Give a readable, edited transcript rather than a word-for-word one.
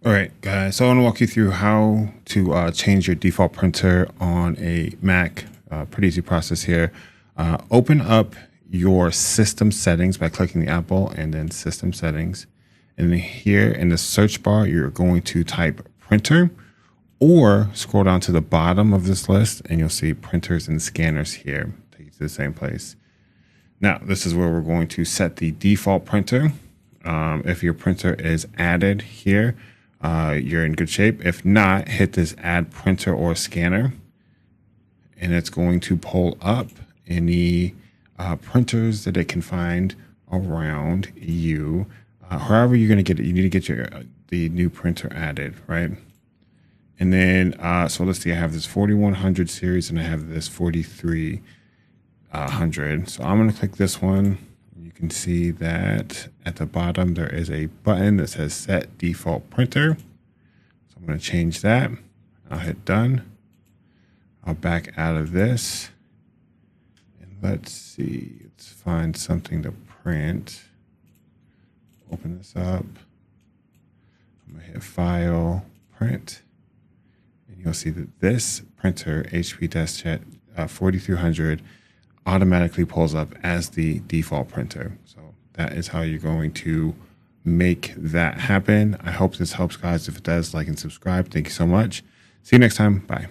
All right, guys. So I want to walk you through how to change your default printer on a Mac. Pretty easy process here. Open up your system settings by clicking the Apple and then system settings. And then here in the search bar, you're going to type printer or scroll down to the bottom of this list and you'll see printers and scanners here. Take you to the same place. Now, this is where we're going to set the default printer. If your printer is added here, you're in good shape. If not, hit this add printer or scanner, and it's going to pull up any printers that it can find around you. However you're going to get it, you need to get the new printer added, right? And then, so let's see, I have this 4100 series and I have this 4300. So I'm going to click this one. You can see that at the bottom, there is a button that says set default printer. So I'm going to change that. I'll hit done. I'll back out of this. And let's see, let's find something to print. Open this up. I'm going to hit file, print. And you'll see that this printer, HP DeskJet 4300, automatically pulls up as the default printer. So that is how you're going to make that happen. I hope this helps, guys. If it does, like and subscribe. Thank you so much. See you next time. Bye.